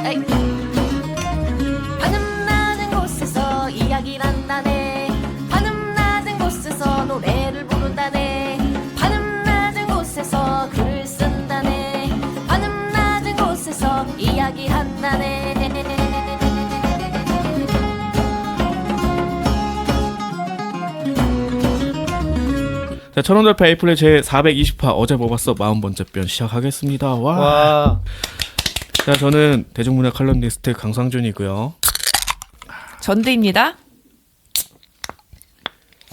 에이. 하늘 낮은 곳에서 이야기를 한다네. 하늘 낮은 곳에서 노래를 부른다네. 하늘 낮은 곳에서 글을 쓴다네. 하늘 낮은 곳에서 이야기한다네. 자, 천원돌파 에이플의 제 420화 어제 뽑았어 40번째 편 시작하겠습니다. 와. 자, 저는 대중문화 칼럼니스트 강상준이고요. 전대입니다.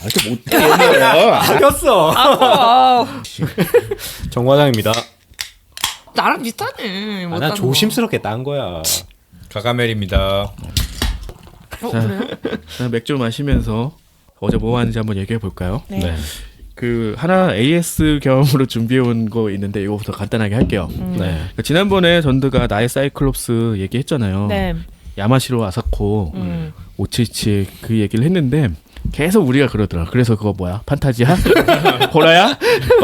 이렇게 못해 옛날에. 바뀌었어. 정 과장입니다. 나랑 비슷하네. 난 조심스럽게 딴 거야. 가가멜입니다. 그래요? 자, 맥주 마시면서 어제 뭐 하는지 한번 얘기해 볼까요? 네. 그 하나 AS 겸으로 준비해 온 거 있는데 이거부터 간단하게 할게요. 네. 지난번에 전드가 나의 사이클롭스 얘기했잖아요. 네. 야마시로 아사코 577 그 얘기를 했는데 계속 우리가 그러더라. 그래서 그거 뭐야? 판타지야? 호라야?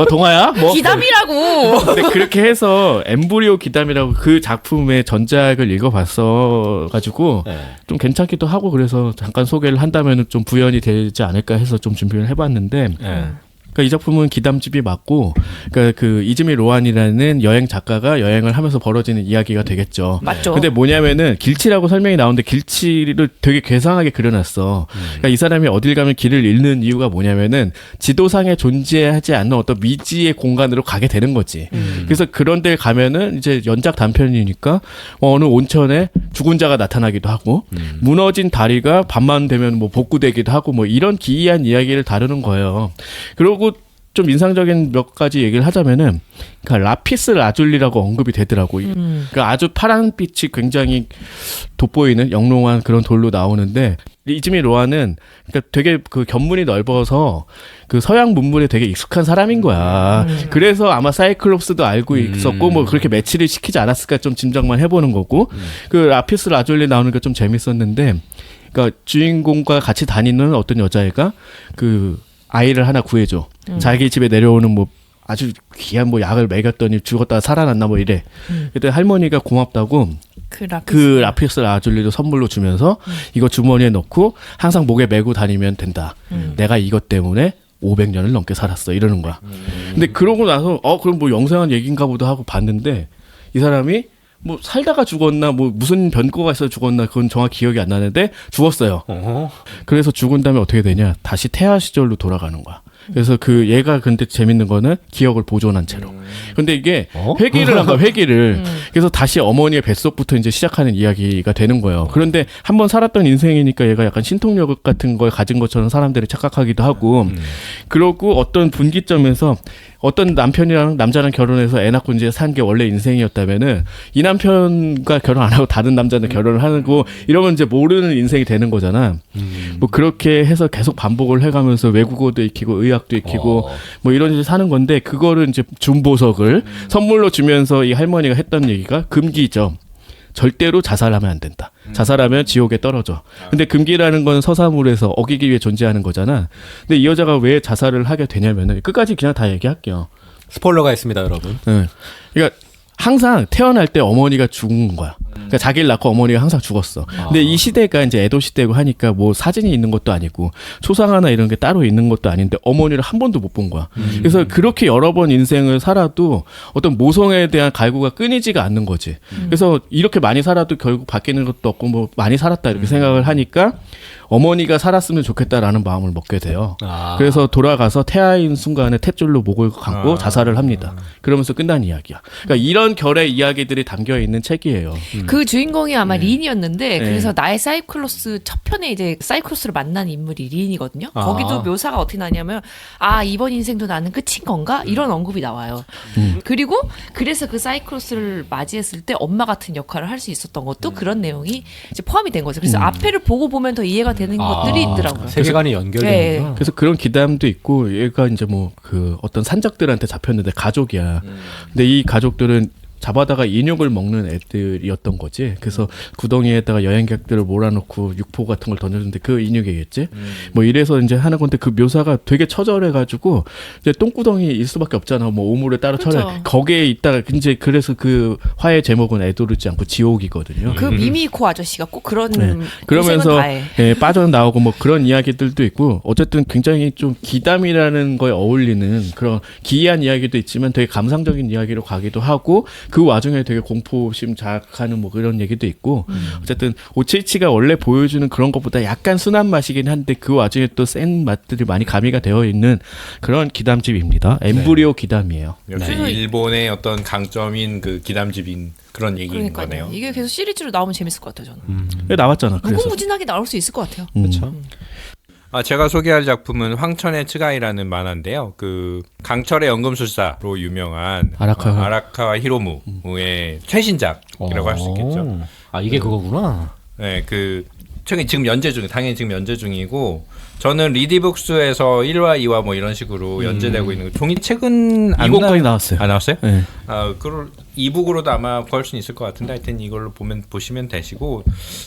동화야? 뭐? 기담이라고. 근데 그렇게 해서 엠브리오 기담이라고 그 작품의 전작을 읽어봤어 가지고 네. 좀 괜찮기도 하고 그래서 잠깐 소개를 한다면 좀 부연이 되지 않을까 해서 좀 준비를 해봤는데 네. 그러니까 이 작품은 기담집이 맞고, 그러니까 그 이즈미 로안이라는 여행 작가가 여행을 하면서 벌어지는 이야기가 되겠죠. 맞죠. 근데 뭐냐면은 길치라고 설명이 나오는데 길치를 되게 괴상하게 그려놨어. 그러니까 이 사람이 어딜 가면 길을 잃는 이유가 뭐냐면은 지도상에 존재하지 않는 어떤 미지의 공간으로 가게 되는 거지. 그래서 그런 데 가면은 이제 연작 단편이니까 어느 온천에 죽은 자가 나타나기도 하고, 무너진 다리가 밤만 되면 뭐 복구되기도 하고 뭐 이런 기이한 이야기를 다루는 거예요. 그리고 좀 인상적인 몇 가지 얘기를 하자면은 그러니까 라피스 라줄리라고 언급이 되더라고. 그러니까 아주 파란빛이 굉장히 돋보이는 영롱한 그런 돌로 나오는데 이즈미 로아는 그러니까 되게 그 견문이 넓어서 그 서양 문물에 되게 익숙한 사람인 거야. 그래서 아마 사이클롭스도 알고 있었고 뭐 그렇게 매치를 시키지 않았을까 좀 짐작만 해보는 거고. 그 라피스 라줄리 나오는 게 좀 재밌었는데, 그러니까 주인공과 같이 다니는 어떤 여자애가 그 아이를 하나 구해줘. 자기 집에 내려오는 뭐 아주 귀한 뭐 약을 먹였더니 죽었다가 살아났나 뭐 이래. 그때 할머니가 고맙다고 그 라피스 라줄리도 선물로 주면서 이거 주머니에 넣고 항상 목에 메고 다니면 된다. 내가 이것 때문에 500년을 넘게 살았어 이러는 거야. 근데 그러고 나서 그럼 뭐 영생한 얘기인가 보다 하고 봤는데 이 사람이 뭐 살다가 죽었나 뭐 무슨 변고가 있어서 죽었나 그건 정확히 기억이 안 나는데 죽었어요. 그래서 죽은 다음에 어떻게 되냐? 다시 태아 시절로 돌아가는 거야. 그래서 그 얘가 근데 재밌는 거는 기억을 보존한 채로. 근데 이게 회귀를 한 거야, 회귀를. 그래서 다시 어머니의 뱃속부터 이제 시작하는 이야기가 되는 거예요. 그런데 한번 살았던 인생이니까 얘가 약간 신통력 같은 걸 가진 것처럼 사람들이 착각하기도 하고, 그러고 어떤 분기점에서 어떤 남편이랑 남자랑 결혼해서 애 낳고 이제 산 게 원래 인생이었다면은 이 남편과 결혼 안 하고 다른 남자는 결혼을 하고 이러면 이제 모르는 인생이 되는 거잖아. 뭐 그렇게 해서 계속 반복을 해가면서 외국어도 익히고 의학도 익히고 뭐 이런 식으로 사는 건데 그거를 이제 준보석을 선물로 주면서 이 할머니가 했던 얘기가 금기죠. 절대로 자살하면 안 된다. 자살하면 지옥에 떨어져. 근데 금기라는 건 서사물에서 어기기 위해 존재하는 거잖아. 근데 이 여자가 왜 자살을 하게 되냐면은 끝까지 그냥 다 얘기할게요. 스포일러가 있습니다, 여러분. 네. 그러니까 항상 태어날 때 어머니가 죽은 거야. 그러니까 자기를 낳고 어머니가 항상 죽었어. 근데 이 시대가 이제 에도 시대고 하니까 뭐 사진이 있는 것도 아니고 초상화나 이런 게 따로 있는 것도 아닌데 어머니를 한 번도 못 본 거야. 그래서 그렇게 여러 번 인생을 살아도 어떤 모성에 대한 갈구가 끊이지가 않는 거지. 그래서 이렇게 많이 살아도 결국 바뀌는 것도 없고 뭐 많이 살았다 이렇게 생각을 하니까 어머니가 살았으면 좋겠다라는 마음을 먹게 돼요. 그래서 돌아가서 태아인 순간에 탯줄로 목을 감고 자살을 합니다. 그러면서 끝난 이야기야. 그러니까 이런 결의 이야기들이 담겨 있는 책이에요. 그 주인공이 아마 린이었는데 네. 그래서 나의 사이클로스 첫 편에 이제 사이클로스를 만난 인물이 린이거든요. 거기도 묘사가 어떻게 나냐면 이번 인생도 나는 끝인 건가? 이런 언급이 나와요. 그리고 그래서 그 사이클로스를 맞이했을 때 엄마 같은 역할을 할 수 있었던 것도 그런 내용이 이제 포함이 된 거죠. 그래서 앞에를 보고 보면 더 이해가 되는 것들이 있더라고요. 세계관이 연결되는구나. 그래서 그런 기담도 있고 얘가 이제 뭐 그 어떤 산적들한테 잡혔는데 가족이야. 근데 이 가족들은 잡아다가 인육을 먹는 애들이었던 거지. 그래서 구덩이에다가 여행객들을 몰아놓고 육포 같은 걸 던져주는데 그 인육이겠지. 뭐 이래서 이제 하는 건데 그 묘사가 되게 처절해가지고 이제 똥구덩이일 수밖에 없잖아. 뭐 오물을 따로 그렇죠. 쳐내 거기에 있다가 이제 그래서 그 화의 제목은 애도르지 않고 지옥이거든요. 그 미미코 아저씨가 꼭 그런 네. 그러면서 빠져나오고 뭐 그런 이야기들도 있고 어쨌든 굉장히 좀 기담이라는 거에 어울리는 그런 기이한 이야기도 있지만 되게 감상적인 이야기로 가기도 하고 그 와중에 되게 공포심 자극하는 뭐 그런 얘기도 있고 어쨌든 오치이치가 원래 보여주는 그런 것보다 약간 순한 맛이긴 한데 그 와중에 또 센 맛들이 많이 가미가 되어 있는 그런 기담집입니다. 엠브리오 기담이에요. 역시 일본의 어떤 강점인 그 기담집인 그런 얘기인 거네요. 이게 계속 시리즈로 나오면 재밌을 것 같아요. 저는. 나왔잖아. 그래서. 무궁무진하게 나올 수 있을 것 같아요. 그렇죠. 제가 소개할 작품은 황천의 츠가이라는 만화인데요. 그 강철의 연금술사로 유명한 아라카와 히로무의 최신작이라고 할 수 있겠죠. 아 이게 그거구나. 네, 그 최근 지금 연재 중, 당연히 지금 연재 중이고 저는 리디북스에서 1화, 2화 뭐 이런 식으로 연재되고 있는 종이책은 안 2권까지 나왔어요. 아 나왔어요? 네. 그걸 이북으로도 아마 구할 수는 있을 것 같은데 하여튼 이걸로 보시면 되시고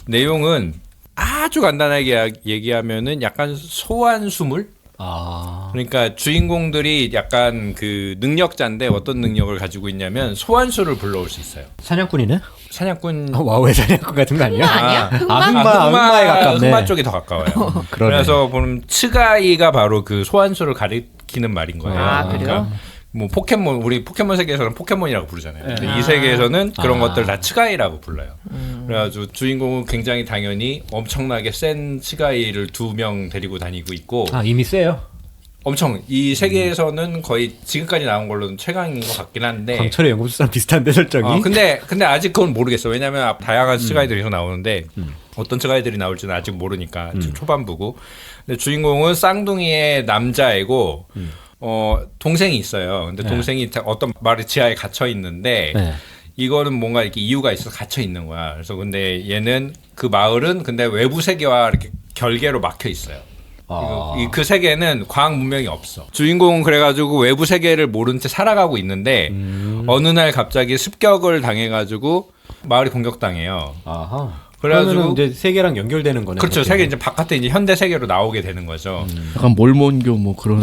내용은 아주 간단하게 얘기하면은 약간 소환수물? 그러니까 주인공들이 약간 그 능력자인데 어떤 능력을 가지고 있냐면 소환수를 불러올 수 있어요. 사냥꾼이네? 사냥꾼 와우의 사냥꾼 같은 거 아니야? 아니야? 흑마에 가깝네. 흑마 쪽이 더 가까워요. 그래서 보면 츠가이가 바로 그 소환수를 가리키는 말인 거예요. 그래요? 그러니까 뭐 포켓몬 우리 포켓몬 세계에서는 포켓몬이라고 부르잖아요. 근데 이 세계에서는 그런 것들 다 츠가이라고 불러요. 그래가지고 주인공은 굉장히 당연히 엄청나게 센 츠가이를 2명 데리고 다니고 있고 이미 세요. 엄청 이 세계에서는 거의 지금까지 나온 걸로는 최강인 것 같긴 한데 강철의 연금술사랑 비슷한데 설정이. 근데 아직 그건 모르겠어. 왜냐면 다양한 츠가이들이 계속 나오는데 어떤 츠가이들이 나올지는 아직 모르니까 지금 초반부고. 근데 주인공은 쌍둥이의 남자애고 동생이 있어요. 근데 동생이 어떤 마을 지하에 gat혀 있는데 이거는 뭔가 이렇게 이유가 있어서 갇혀 있는 거야. 그래서 근데 얘는 그 마을은 근데 외부 세계와 이렇게 결계로 막혀 있어요. 그 세계는 과학 문명이 없어. 주인공은 그래가지고 외부 세계를 모른 채 살아가고 있는데 어느 날 갑자기 습격을 당해가지고 마을이 공격당해요. 그래가지고 이제 세계랑 연결되는 거네. 그렇죠. 세계 이제 바깥에 이제 현대 세계로 나오게 되는 거죠. 약간 몰몬교 뭐 그런.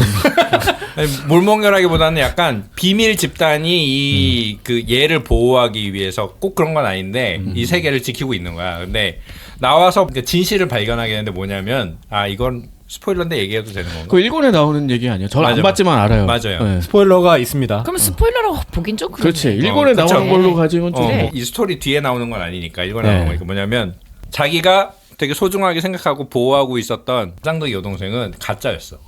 몰몬교라기보다는 약간 비밀 집단이 그 얘를 보호하기 위해서 꼭 그런 건 아닌데 이 세계를 지키고 있는 거야. 근데 나와서 진실을 발견하게 되는데 뭐냐면 이건 스포일러인데 얘기해도 되는 건가? 그 일본에 나오는 얘기 아니에요? 저는 안 봤지만 알아요. 맞아요. 네. 스포일러가 있습니다. 그럼 스포일러라고 보긴 좀 그렇지. 그렇네. 일본에 그쵸. 나오는 걸로 가지고는 좀. 이 스토리 뒤에 나오는 건 아니니까 일본에 나오는 거니까 뭐냐면 자기가 되게 소중하게 생각하고 보호하고 있었던 쌍둥이 여동생은 가짜였어.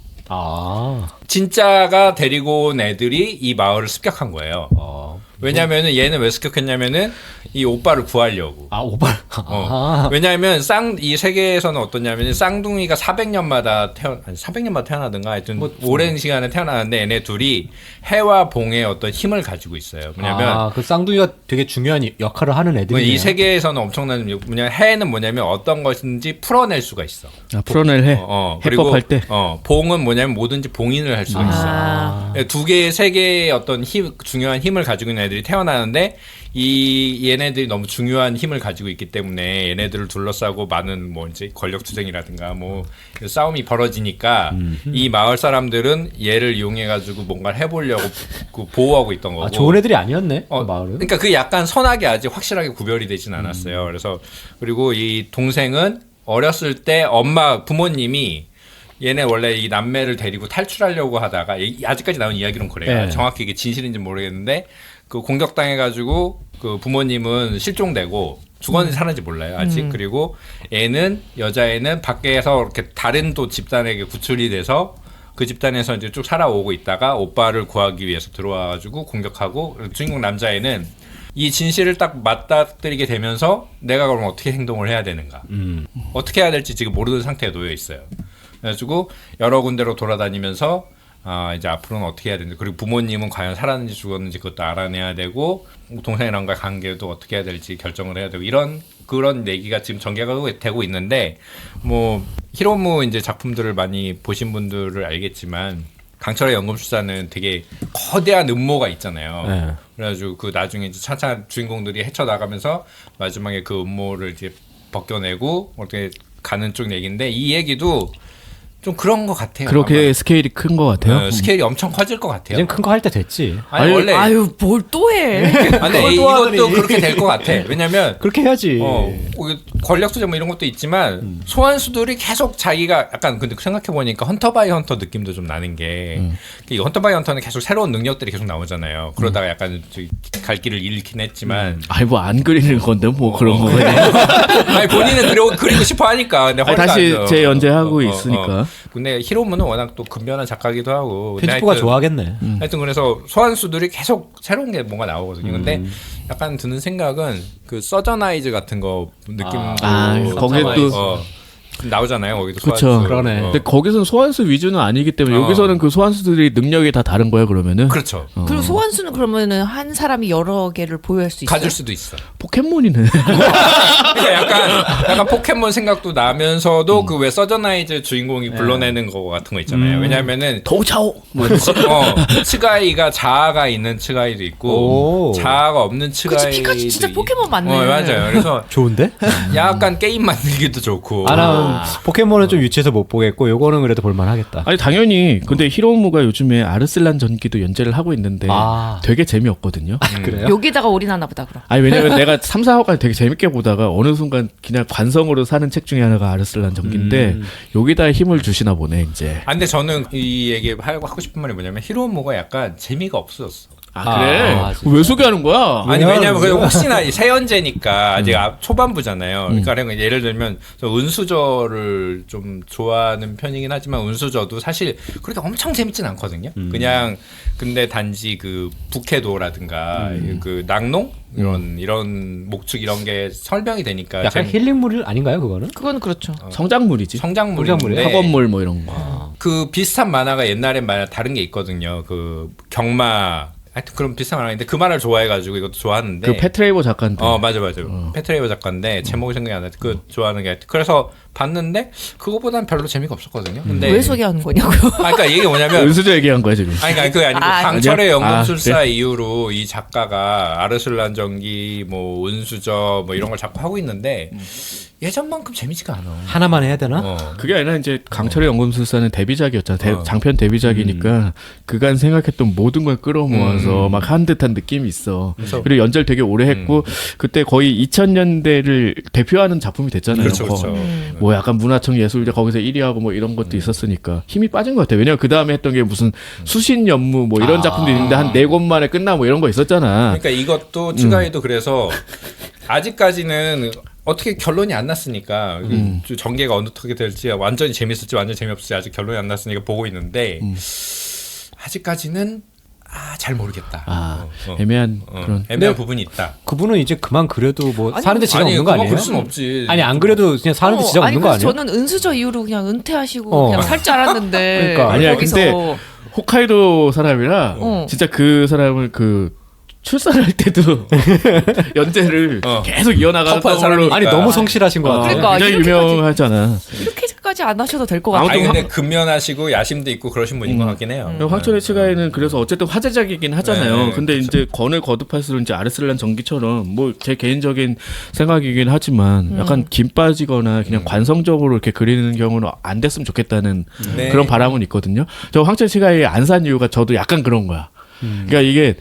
진짜가 데리고 온 애들이 이 마을을 습격한 거예요. 왜냐면은 얘는 왜 습격했냐면은 이 오빠를 구하려고. 오빠. 왜냐하면 이 세계에서는 어떠냐면 쌍둥이가 400년마다 400년마다 태어나든가 하여튼 오랜 시간에 태어나는데 얘네 둘이 해와 봉의 어떤 힘을 가지고 있어요. 뭐냐면 그 쌍둥이가 되게 중요한 역할을 하는 애들이에요. 이 세계에서는 엄청난 해는 뭐냐면 어떤 것인지 풀어낼 수가 있어. 풀어낼 해. 그리고 해법할 때. 봉은 뭐냐면 뭐든지 봉인을 할 수가 있어. 두 개의 세 개의 어떤 중요한 힘을 가지고 있는 애들이 태어나는데 얘네들이 너무 중요한 힘을 가지고 있기 때문에 얘네들을 둘러싸고 많은 뭐 이제 권력 투쟁이라든가 뭐 싸움이 벌어지니까 이 마을 사람들은 얘를 이용해 가지고 뭔가를 해보려고 보호하고 있던 거고. 좋은 애들이 아니었네. 그 마을은. 그러니까 그 약간 선악이 아직 확실하게 구별이 되진 않았어요. 그래서 그리고 이 동생은 어렸을 때 부모님이 얘네 원래 이 남매를 데리고 탈출하려고 하다가 아직까지 나온 이야기는 그래요. 정확히 이게 진실인지 모르겠는데 그 공격당해가지고 그 부모님은 실종되고 죽었는지 살았는지 몰라요 아직. 그리고 여자애는 밖에서 이렇게 다른 또 집단에게 구출이 돼서 그 집단에서 이제 쭉 살아오고 있다가 오빠를 구하기 위해서 들어와가지고 공격하고 주인공 남자애는 이 진실을 딱 맞닥뜨리게 되면서 내가 그럼 어떻게 행동을 해야 되는가, 어떻게 해야 될지 지금 모르는 상태에 놓여 있어요. 그래가지고 여러 군데로 돌아다니면서 이제 앞으로는 어떻게 해야 되는지, 그리고 부모님은 과연 살았는지 죽었는지 그것도 알아내야 되고 동생이랑과의 관계도 어떻게 해야 될지 결정을 해야 되고 그런 얘기가 지금 전개가 되고 있는데 뭐 히로무 이제 작품들을 많이 보신 분들을 알겠지만 강철의 연금술사는 되게 거대한 음모가 있잖아요. 네. 그래가지고 그 나중에 이제 차차 주인공들이 헤쳐나가면서 마지막에 그 음모를 이제 벗겨내고 어떻게 가는 쪽 얘기인데 이 얘기도 좀 그런 것 같아요. 그렇게 아마. 스케일이 큰 것 같아요. 스케일이 엄청 커질 것 같아요. 이젠 큰 거 할 때 됐지. 아니, 원래 아유 뭘 또 해? 아니 그걸 또 이것도 하더니. 그렇게 될 것 같아. 왜냐면 그렇게 해야지. 권력 투쟁 뭐 이런 것도 있지만 소환수들이 계속 자기가 약간 근데 생각해 보니까 헌터 바이 헌터 느낌도 좀 나는 게 이 헌터 바이 헌터는 계속 새로운 능력들이 계속 나오잖아요. 그러다가 약간 갈 길을 잃긴 했지만 아니 뭐 안 그리는 건데 뭐 그런 거 그냥. 아니 본인은 그리고 싶어 하니까 근데 아니, 허리가 다시 안 져. 재연재하고 있으니까. 근데 히로무는 워낙 또 근면한 작가기도 하고 근데 편집부가 하여튼- 좋아하겠네. 하여튼 그래서 소환수들이 계속 새로운 게 뭔가 나오거든요. 근데 약간 드는 생각은 그 서저나이즈 같은 거 느낌도 거기에 또 나오잖아요. 거기도 그쵸. 소환수. 그러네. 근데 거기서는 소환수 위주는 아니기 때문에 여기서는 그 소환수들이 능력이 다 다른 거야 그러면은. 그렇죠. 그리고 소환수는 그러면은 한 사람이 여러 개를 보유할 수 있어요. 가질 수도 있어. 포켓몬이네. 그러니까 약간 포켓몬 생각도 나면서도 그 왜 서저나이즈 주인공이 불러내는 거 같은 거 있잖아요. 왜냐하면은 도차오. 츠가이가 자아가 있는 츠가이도 있고 오. 자아가 없는 그치 츠가이도 피카츄 진짜 포켓몬 맞네. 맞아요. 그래서 좋은데? 약간 게임 만들기도 좋고. 난 포켓몬은 좀 유치해서 못 보겠고 요거는 그래도 볼만하겠다. 아니 당연히 근데 히로무가 요즘에 아르슬란 전기도 연재를 하고 있는데 되게 재미없거든요. 그래요? 여기다가 올인하나 보다 그럼. 아니 왜냐면 내가 3, 4화까지 되게 재밌게 보다가 어느 순간 그냥 관성으로 사는 책 중에 하나가 아르슬란 전기인데 여기다 힘을 주시나 보네 이제. 아, 근데 저는 이 얘기 하고 싶은 말이 뭐냐면 히로모가 약간 재미가 없어졌어. 아 그래? 아, 진짜. 왜 소개하는 거야? 아니 왜냐면 그 혹시나 이 세연제니까 아직 초반부잖아요. 그러니까 예를 들면 저 은수저를 좀 좋아하는 편이긴 하지만 은수저도 사실 그렇게 엄청 재밌진 않거든요. 그냥 근데 단지 그 북해도라든가 그 낙농 이런 목축 이런 게 설명이 되니까 약간 힐링물 아닌가요 그거는? 그건 그렇죠. 성장물이지. 성장물인데 학원물 뭐 이런 거. 그 비슷한 만화가 옛날엔 다른 게 있거든요. 그 경마 하여튼 그런 비슷한 만화인데 그 만화를 좋아해가지고 이것도 좋아하는데 그 페트레이버 작가인데. 맞아. 페트레이버 작가인데 제목이 생각이 안 나. 그 좋아하는 게 그래서 봤는데 그거보단 별로 재미가 없었거든요. 근데 왜 소개하는 거냐고요? 그러니까 이게 뭐냐면 은수저 얘기한 거야 지금. 아니 그러니까 그게 아니고 아, 강철의 아니야? 연금술사 아, 이후로 이 작가가 아르슬란 전기 뭐 은수저 뭐 이런 걸 자꾸 하고 있는데 예전만큼 재미지가 않아. 하나만 해야 되나? 그게 아니라 이제 강철의 연금술사는 데뷔작이었잖아. 장편 데뷔작이니까 그간 생각했던 모든 걸 끌어모아서 막 한 듯한 느낌이 있어. 그리고 연재를 되게 오래 했고 그때 거의 2000년대를 대표하는 작품이 됐잖아요. 그렇죠, 그렇죠. 뭐 약간 문화청 예술제 거기서 1위하고 뭐 이런 것도 있었으니까 힘이 빠진 것 같아. 왜냐면 그 다음에 했던 게 무슨 수신연무 뭐 이런 작품도 있는데 한 4권 만에 끝나 뭐 이런 거 있었잖아. 그러니까 이것도 츠가이도 그래서 아직까지는 어떻게 결론이 안 났으니까 전개가 어떻게 될지 완전히 재밌을지 완전히 재미없을지 아직 결론이 안 났으니까 보고 있는데 아직까지는 잘 모르겠다. 애매한 그런. 애매한 부분이 있다. 그분은 이제 그만 그래도 뭐 아니, 사는데 지장 없는 거 그만 아니에요? 볼 수는 없지. 아니 안 그래도 그냥 사는데 지장 아니, 없는 거 그래서 아니에요? 저는 은수저 이후로 그냥 은퇴하시고 그냥 살 줄 알았는데. 그러니까. 아니야, 거기서 근데 홋카이도 사람이라 진짜 그 사람을 그 출산할 때도 연재를 계속 이어나가는 터프한 걸로. 사람이니까. 아니 너무 성실하신 것 같아요. 그러니까. 굉장히 이렇게까지. 유명하잖아. 이렇게까지 안 하셔도 될 것 아니 같아요. 근데 근면하시고 야심도 있고 그러신 분인 것 같긴 해요. 황천의 츠가이는 그래서 어쨌든 화제작이긴 하잖아요. 네, 근데 그렇죠. 이제 건을 거듭할수록 이제 아르슬란 전기처럼 뭐 제 개인적인 생각이긴 하지만 약간 김 빠지거나 그냥 관성적으로 이렇게 그리는 경우는 안 됐으면 좋겠다는 네. 그런 바람은 있거든요. 저 황천의 츠가이 안 산 이유가 저도 약간 그런 거야. 그러니까 이게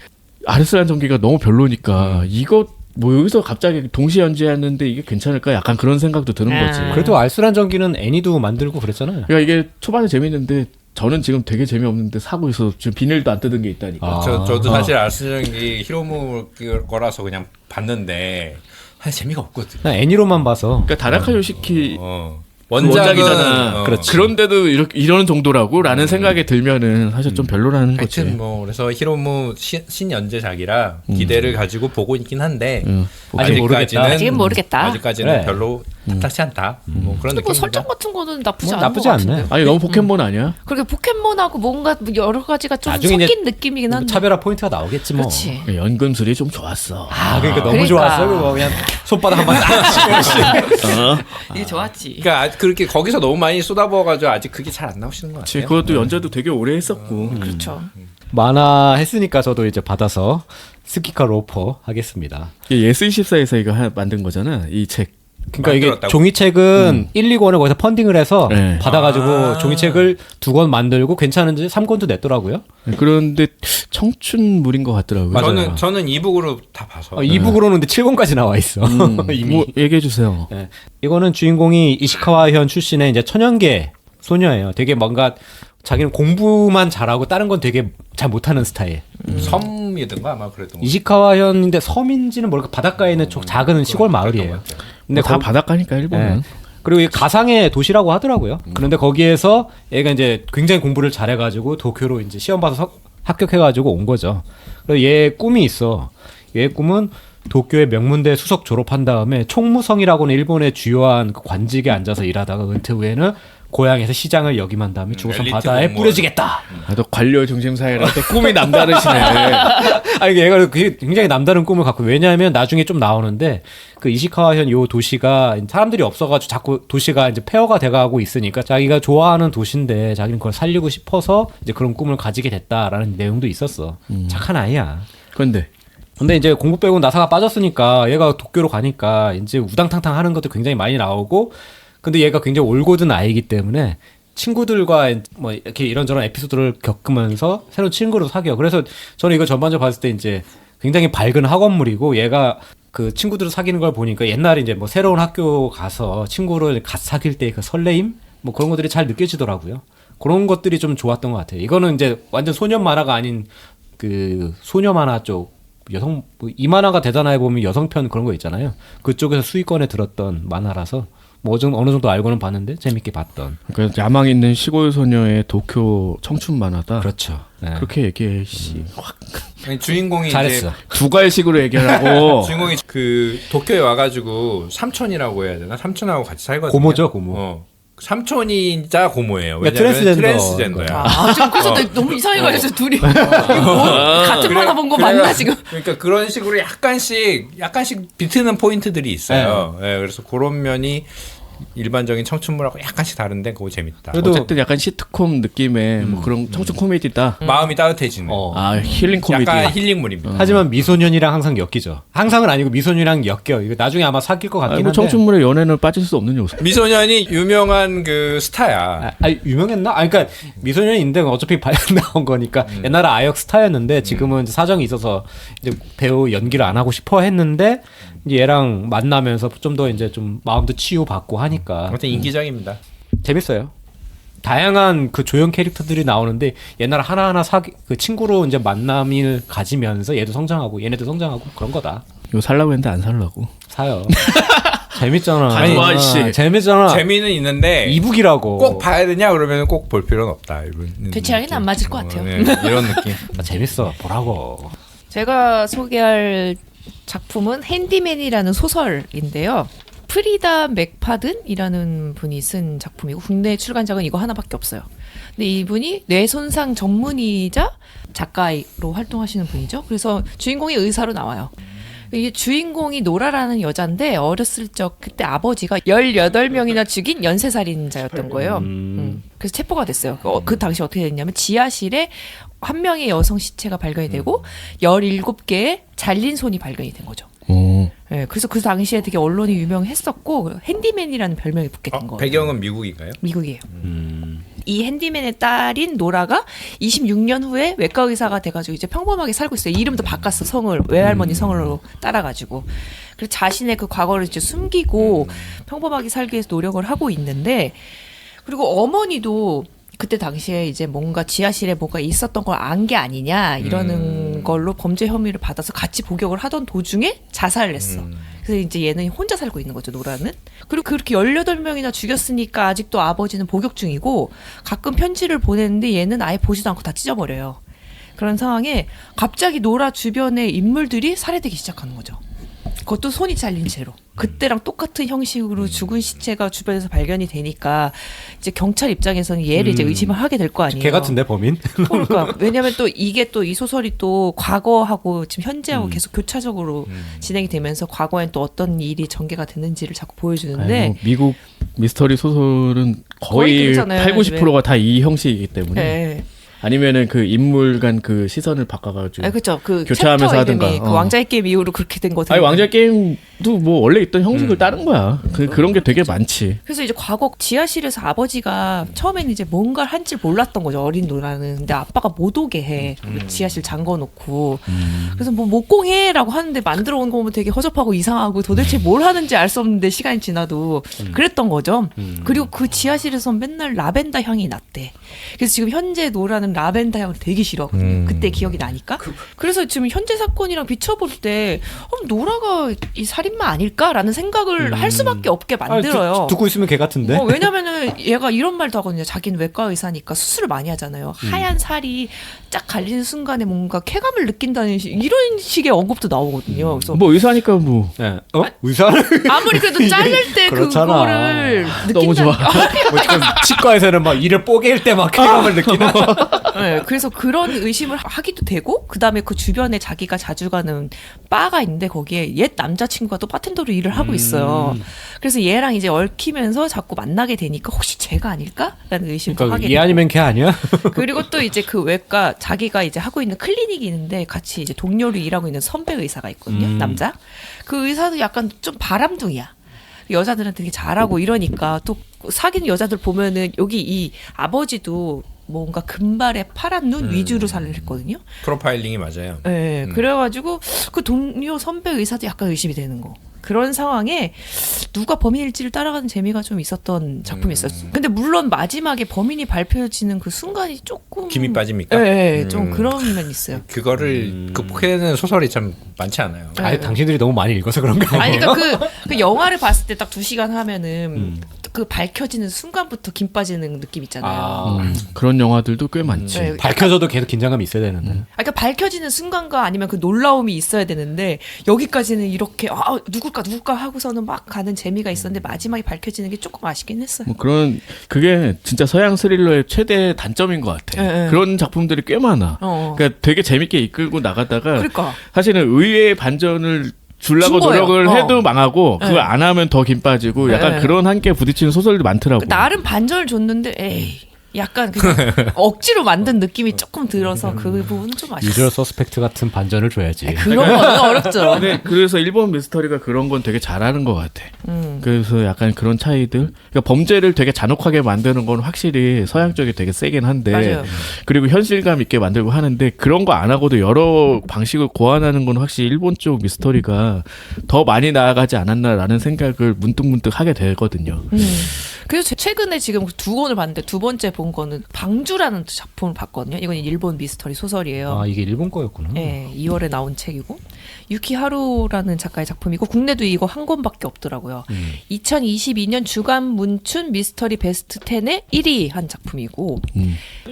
아르슬란 전기가 너무 별로니까 이거 뭐 여기서 갑자기 동시 연재했는데 이게 괜찮을까? 약간 그런 생각도 드는 거지. 그래도 알쓸한 전기는 애니도 만들고 그랬잖아요. 그러니까 이게 초반에 재밌는데 저는 지금 되게 재미없는데 사고 있어서 지금 비닐도 안 뜯은 게 있다니까. 저도 사실 아스전기 히로무 거라서 그냥 봤는데 사실 재미가 없거든. 난 애니로만 봐서. 그러니까 다나카 요시키 원작이잖아. 그렇지. 그런데도 이렇게 이런 정도라고라는 생각이 들면은 사실 좀 별로라는 거지. 하여튼 뭐 그래서 히로무 신연재작이라 기대를 가지고 보고 있긴 한데 아직 모르겠다. 아직은 모르겠다. 아직까지는 그래. 별로 탐탁치 않다. 뭐 그런 근데 뭐 느낌입니다. 설정 같은 거는 나쁘지 뭐 않은 나쁘지 것 같은데. 않네. 아니 너무 포켓몬 아니야? 그렇게 포켓몬하고 뭔가 여러 가지가 좀 나중에 이제 섞인 느낌이긴 한데. 차별화 포인트가 나오겠지 뭐. 그렇지. 연금술이 좀 좋았어. 아, 그러니까 너무 그러니까. 좋았어. 그거 그냥 손바닥 한번 딱 이게 좋았지. 그러니까 그렇게 거기서 너무 많이 쏟아부어가지고 아직 그게 잘 안 나오시는 것 그치, 같아요. 그것도 연재도 되게 오래 했었고. 그렇죠. 만화 했으니까 저도 이제 받아서 스키카 로퍼 하겠습니다. 예스24에서 이거 만든 거잖아. 이 책. 그러니까 이게 만들었다고? 종이책은 1, 2권을 거기서 펀딩을 해서 네. 받아가지고 종이책을 2권 만들고 괜찮은지 3권도 냈더라고요. 그런데 청춘물인 것 같더라고요. 맞아요. 저는 이북으로 다 봐서. 이북으로는 근데 7권까지 나와 있어. 이미. 뭐 얘기해 주세요. 네. 이거는 주인공이 이시카와 현 출신의 이제 천연계 소녀예요. 되게 뭔가 자기는 공부만 잘하고 다른 건 되게 잘 못하는 스타일. 섬이든가 아마 그랬던 거. 이시카와 현인데 섬인지는 모르겠고 바닷가에 있는 작은 시골 마을이에요. 근데 다 거기- 바닷가니까 일본은. 네. 그리고 이 가상의 도시라고 하더라고요. 그런데 거기에서 얘가 이제 굉장히 공부를 잘해가지고 도쿄로 이제 시험 봐서 합격해가지고 온 거죠. 그래서 얘 꿈이 있어. 얘 꿈은 도쿄의 명문대 수석 졸업한 다음에 총무성이라고는 일본의 주요한 그 관직에 앉아서 일하다가 은퇴 후에는 고향에서 시장을 역임한 다음에 죽어서 엘리트 바다에 공무원. 뿌려지겠다. 또 관료 중심 사회라서 꿈이 남다르시네. 아니 얘가 그게 굉장히 남다른 꿈을 갖고 왜냐하면 나중에 좀 나오는데 그 이시카와현 요 도시가 사람들이 없어가지고 자꾸 도시가 이제 폐허가 돼가고 있으니까 자기가 좋아하는 도시인데 자기는 그걸 살리고 싶어서 이제 그런 꿈을 가지게 됐다라는 내용도 있었어. 착한 아이야. 그런데 근데 이제 공부 빼고 나사가 빠졌으니까 얘가 도쿄로 가니까 이제 우당탕탕 하는 것도 굉장히 많이 나오고 근데 얘가 굉장히 올곧은 아이기 때문에 친구들과 뭐 이렇게 이런저런 에피소드를 겪으면서 새로운 친구를 사귀어. 그래서 저는 이거 전반적으로 봤을 때 이제 굉장히 밝은 학원물이고 얘가 그 친구들을 사귀는 걸 보니까 옛날에 이제 뭐 새로운 학교 가서 친구를 같이 사귈 때 그 설레임 뭐 그런 것들이 잘 느껴지더라고요. 그런 것들이 좀 좋았던 것 같아요. 이거는 이제 완전 소년 만화가 아닌 그 소녀 만화 쪽 여성 뭐 이 만화가 대단하게 보면 여성편 그런 거 있잖아요. 그쪽에서 수익권에 들었던 만화라서 뭐 어느 정도 알고는 봤는데 재밌게 봤던. 그러니까 야망 있는 시골 소녀의 도쿄 청춘 만화다. 그렇죠. 네. 그렇게 얘기해 씨. 확 아니, 주인공이 잘했어. 이제 두괄식으로 얘기하고. 주인공이 그 도쿄에 와가지고 삼촌이라고 해야 되나? 삼촌하고 같이 살거든요. 고모죠, 고모. 삼촌이자 고모예요. 그러니까 왜냐면 트랜스젠더. 트랜스젠더야. 아, 지금 그래서 너무 이상해가지고 둘이 뭐, 같은 만화 본 거 맞나 지금? 그러니까 그런 식으로 약간씩 비트는 포인트들이 있어요. 예, 그래서 그런 면이 일반적인 청춘물하고 약간씩 다른데 그거 재밌다. 그래도 어쨌든 약간 시트콤 느낌의 뭐 그런 청춘 코미디다. 마음이 따뜻해지는. 아 힐링 코미디. 약간 힐링물입니다. 하지만 미소년이랑 항상 엮이죠. 항상은 아니고 미소년이랑 엮여. 이거 나중에 아마 사귈 것 같긴 아니, 뭐 한데. 청춘물의 연애는 빠질 수 없는 요소. 미소년이 유명한 그 스타야. 유명했나? 그러니까 미소년인데 어차피 나온 거니까 옛날에 아역 스타였는데 지금은 이제 사정이 있어서 이제 배우 연기를 안 하고 싶어 했는데 이제 얘랑 만나면서 좀 더 이제 좀 마음도 치유받고 하니까 아무튼 인기적입니다. 재밌어요. 다양한 그 조연 캐릭터들이 나오는데 옛날 하나하나 그 친구로 이제 만남을 가지면서 얘도 성장하고 얘네도 성장하고 그런 거다. 이거 살라고 했는데 안 살라고. 사요. 재밌잖아. 가져와, 씨. 재밌잖아. 재미는 있는데 이북이라고. 꼭 봐야 되냐 그러면 꼭 볼 필요는 없다. 이런 제 취향에는 안 맞을 것 같아요. 네, 이런 느낌. 재밌어. 보라고. 제가 소개할 작품은 핸디맨이라는 소설인데요. 프리다 맥파든이라는 분이 쓴 작품이고 국내 출간작은 이거 하나밖에 없어요. 근데 이분이 뇌손상 전문의자 작가로 활동하시는 분이죠. 그래서 주인공이 의사로 나와요. 이게 주인공이 노라라는 여잔데 어렸을 적 그때 아버지가 18명이나 죽인 연쇄살인자였던 거예요. 그래서 체포가 됐어요. 그 당시 어떻게 됐냐면 지하실에 한 명의 여성 시체가 발견이 되고 17개의 잘린 손이 발견이 된 거죠. 오. 네, 그래서 그 당시에 되게 언론이 유명했었고 핸디맨이라는 별명이 붙게 된 거예요. 배경은 미국인가요? 미국이에요. 이 핸디맨의 딸인 노라가 26년 후에 외과 의사가 돼가지고 이제 평범하게 살고 있어요. 이름도 바꿨어. 성을 외할머니 성으로 따라가지고. 그래서 자신의 그 과거를 이제 숨기고 평범하게 살기 위해서 노력을 하고 있는데 그리고 어머니도 그때 당시에 이제 뭔가 지하실에 뭐가 있었던 걸 안 게 아니냐 이러는 걸로 범죄 혐의를 받아서 같이 복역을 하던 도중에 자살을 했어. 그래서 이제 얘는 혼자 살고 있는 거죠, 노라는. 그리고 그렇게 18명이나 죽였으니까 아직도 아버지는 복역 중이고 가끔 편지를 보내는데 얘는 아예 보지도 않고 다 찢어버려요. 그런 상황에 갑자기 노라 주변의 인물들이 살해되기 시작하는 거죠. 그것도 손이 잘린 채로 그때랑 똑같은 형식으로 죽은 시체가 주변에서 발견이 되니까 이제 경찰 입장에서는 얘를 이제 의심을 하게 될 거 아니에요. 걔 같은데 범인? 그러니까 왜냐하면 또 이게 또 이 소설이 또 과거하고 지금 현재하고 계속 교차적으로 진행이 되면서 과거엔 또 어떤 일이 전개가 됐는지를 자꾸 보여주는데 아니, 뭐 미국 미스터리 소설은 거의 거의 그러잖아요, 8, 90%가 다 이 형식이기 때문에 네. 아니면은 그 인물 간 그 시선을 바꿔가지고 그렇죠. 그 교차하면서 챕터 하든가. 이름이 그 왕자의 게임 이후로 그렇게 된 거든요. 아니 왕자 게임도 뭐 원래 있던 형식을 따른 거야. 그런 게 되게 많지. 그래서 이제 과거 지하실에서 아버지가 처음에는 이제 뭔가를 한지 몰랐던 거죠. 어린 노라는. 근데 아빠가 못 오게 해. 지하실 잠궈놓고. 그래서 뭐 목공해라고 하는데 만들어 온 거 보면 되게 허접하고 이상하고 도대체 뭘 하는지 알 수 없는데 시간이 지나도 그랬던 거죠. 그리고 그 지하실에서 맨날 라벤더 향이 났대. 그래서 지금 현재 노라는 라벤더 향을 되게 싫어하거든요. 그때 기억이 나니까. 그래서 지금 현재 사건이랑 비춰볼 때 노라가 이 살인마 아닐까라는 생각을 할 수밖에 없게 만들어요. 듣고 있으면 걔 같은데. 왜냐면은 얘가 이런 말도 하거든요. 자기는 외과 의사니까 수술을 많이 하잖아요. 하얀 살이 쫙 갈리는 순간에 뭔가 쾌감을 느낀다는 이런 식의 언급도 나오거든요. 그래서 뭐 의사니까 뭐 네. 의사를 아무리 그래도 자를 때 그렇잖아. 그거를 너무 느낀다는 좋아. 뭐 지금 치과에서는 막 이를 뽀갤 때 막 쾌감을 느끼는. 네, 그래서 그런 의심을 하기도 되고 그다음에 그 주변에 자기가 자주 가는 바가 있는데 거기에 옛 남자친구가 또 바텐더로 일을 하고 있어요. 그래서 얘랑 이제 얽히면서 자꾸 만나게 되니까 혹시 쟤가 아닐까라는 의심도 그러니까 하게 얘 되고 아니면 걔 아니야? 그리고 또 이제 그 외과 자기가 이제 하고 있는 클리닉이 있는데 같이 이제 동료로 일하고 있는 선배 의사가 있거든요. 남자. 그 의사도 약간 좀 바람둥이야. 여자들은 되게 잘하고 이러니까 또 사귀는 여자들 보면은 여기 이 아버지도 뭔가 금발에 파란 눈 위주로 살을 했거든요. 프로파일링이 맞아요. 네, 그래가지고 그 동료 선배 의사도 약간 의심이 되는 거. 그런 상황에 누가 범인일지를 따라가는 재미가 좀 있었던 작품이었어요. 근데 물론 마지막에 범인이 발표해지는 그 순간이 조금 김이 빠집니까? 네, 좀 그런 면이 있어요. 그거를 극복해내는 소설이 참 많지 않아요. 아니 당신들이 너무 많이 읽어서 그런 거 아니 아니에요? 그러니까 그 영화를 봤을 때 딱 2시간 하면은 그 밝혀지는 순간부터 김 빠지는 느낌 있잖아요. 그런 영화들도 꽤 많지. 네. 밝혀져도 계속 긴장감이 있어야 되는데. 그러니까 밝혀지는 순간과 아니면 그 놀라움이 있어야 되는데 여기까지는 이렇게 누굴까 하고서는 막 가는 재미가 있었는데 마지막에 밝혀지는 게 조금 아쉽긴 했어요. 뭐 그런 그게 진짜 서양 스릴러의 최대 단점인 것 같아. 네. 그런 작품들이 꽤 많아. 그러니까 되게 재밌게 이끌고 나가다가 그러니까. 사실은 의외의 반전을 주려고 준 거예요. 노력을 해도 망하고 네. 그거 안 하면 더 김 빠지고 약간 네. 그런 한계에 부딪히는 소설도 많더라고. 나름 반전을 줬는데 에이 약간 그냥 억지로 만든 느낌이 조금 들어서 그 부분은 좀 유저 아쉽어요. 서스펙트 같은 반전을 줘야지. 그런 거는 어렵죠. 근데 그래서 일본 미스터리가 그런 건 되게 잘하는 것 같아. 그래서 약간 그런 차이들. 그러니까 범죄를 되게 잔혹하게 만드는 건 확실히 서양 쪽이 되게 세긴 한데. 맞아요. 그리고 현실감 있게 만들고 하는데 그런 거 안 하고도 여러 방식을 고안하는 건 확실히 일본 쪽 미스터리가 더 많이 나아가지 않았나라는 생각을 문득문득 하게 되거든요. 그래서 최근에 지금 2권을 봤는데 두 번째 본 거는 방주라는 작품을 봤거든요. 이건 일본 미스터리 소설이에요. 아 이게 일본 거였구나. 네, 2월에 나온 책이고 유키하루라는 작가의 작품이고 국내도 이거 한 권밖에 없더라고요. 2022년 주간 문춘 미스터리 베스트 10에 1위 한 작품이고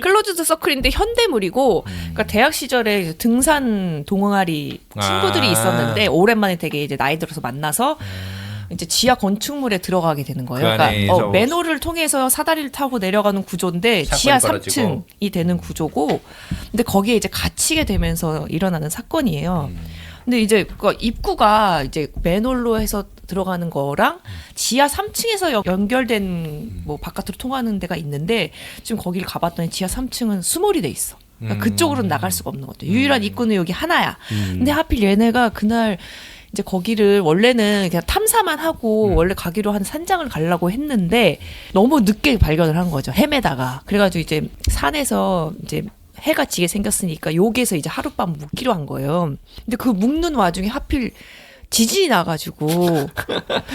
클로즈드 서클인데 현대물이고 그러니까 대학 시절에 등산 동아리 친구들이 아. 있었는데 오랜만에 되게 이제 나이 들어서 만나서 이제 지하 건축물에 들어가게 되는 거예요. 그 그러니까 안에서 맨홀을 통해서 사다리를 타고 내려가는 구조인데 지하 사건이 벌어지고. 3층이 되는 구조고, 근데 거기에 이제 갇히게 되면서 일어나는 사건이에요. 근데 이제 그 입구가 이제 맨홀로 해서 들어가는 거랑 지하 3층에서 연결된 뭐 바깥으로 통하는 데가 있는데 지금 거기를 가봤더니 지하 3층은 수몰이 돼 있어. 그러니까 그쪽으로는 나갈 수가 없는 것 같아. 유일한 입구는 여기 하나야. 근데 하필 얘네가 그날 이제 거기를 원래는 그냥 탐사만 하고 원래 가기로 한 산장을 가려고 했는데 너무 늦게 발견을 한 거죠. 헤매다가. 그래가지고 이제 산에서 이제 해가 지게 생겼으니까 여기에서 이제 하룻밤 묵기로 한 거예요. 근데 그 묵는 와중에 하필 지진이 나가지고.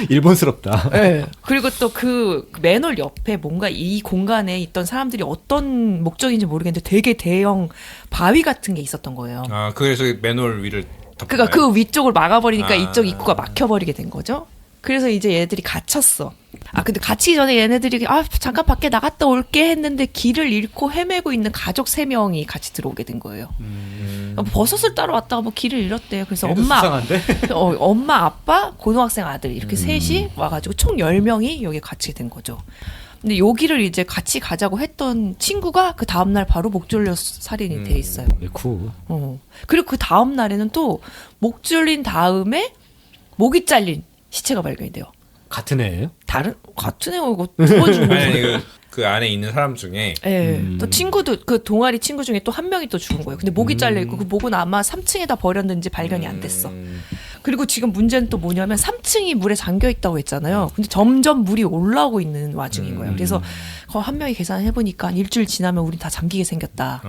일본스럽다. 네. 그리고 또 그 맨홀 옆에 뭔가 이 공간에 있던 사람들이 어떤 목적인지 모르겠는데 되게 대형 바위 같은 게 있었던 거예요. 아 그래서 맨홀 위를 그러니까 그 위쪽을 막아버리니까 아. 이쪽 입구가 막혀버리게 된 거죠. 그래서 이제 얘네들이 갇혔어. 아 근데 갇히기 전에 얘네들이 잠깐 밖에 나갔다 올게 했는데 길을 잃고 헤매고 있는 가족 3명이 같이 들어오게 된 거예요. 버섯을 따러 왔다가 뭐 길을 잃었대요. 그래서 얘도 수상한데? 엄마, 아빠, 고등학생 아들 이렇게 셋이 와가지고 총 10명이 여기 같이 된 거죠. 근데 여기를 이제 같이 가자고 했던 친구가 그 다음날 바로 목 졸려 살인이 돼 있어요. 구. 그리고 그 다음 날에는 또 목 졸린 다음에 목이 잘린 시체가 발견이 돼요. 같은 애예요? 같은 애고 두번 죽은 거죠. 아니 그 안에 있는 사람 중에 예. 또 친구도 그 동아리 친구 중에 또 한 명이 또 죽은 거예요. 근데 목이 잘려 있고 그 목은 아마 3층에다 버렸는지 발견이 안 됐어. 그리고 지금 문제는 또 뭐냐면 3층이 물에 잠겨 있다고 했잖아요. 근데 점점 물이 올라오고 있는 와중인 거예요. 그래서 한 명이 계산해 보니까 일주일 지나면 우린 다 잠기게 생겼다.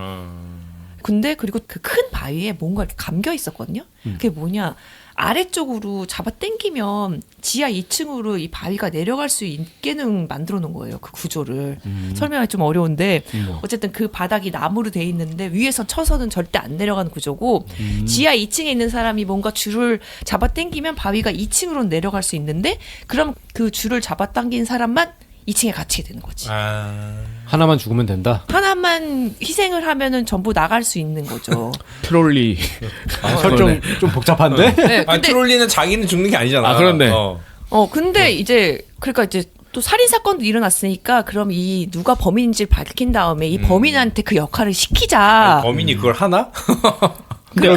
근데 그리고 그 큰 바위에 뭔가 이렇게 감겨 있었거든요. 그게 뭐냐? 아래쪽으로 잡아 당기면 지하 2층으로 이 바위가 내려갈 수 있게는 만들어 놓은 거예요. 그 구조를. 설명하기 좀 어려운데 어쨌든 그 바닥이 나무로 돼 있는데 위에서 쳐서는 절대 안 내려가는 구조고 지하 2층에 있는 사람이 뭔가 줄을 잡아 당기면 바위가 2층으로 내려갈 수 있는데 그럼 그 줄을 잡아 당긴 사람만 2층에 갇히게 되는 거지. 하나만 죽으면 된다. 하나만 희생을 하면은 전부 나갈 수 있는 거죠. 트롤리. 설정 좀 복잡한데? 네, 아, 트롤리는 자기는 죽는 게 아니잖아. 아, 그렇네. 근데 이제 그러니까 이제 또 살인 사건도 일어났으니까 그럼 이 누가 범인인지를 밝힌 다음에 이 범인한테 그 역할을 시키자. 아니, 범인이 그걸 하나? 근데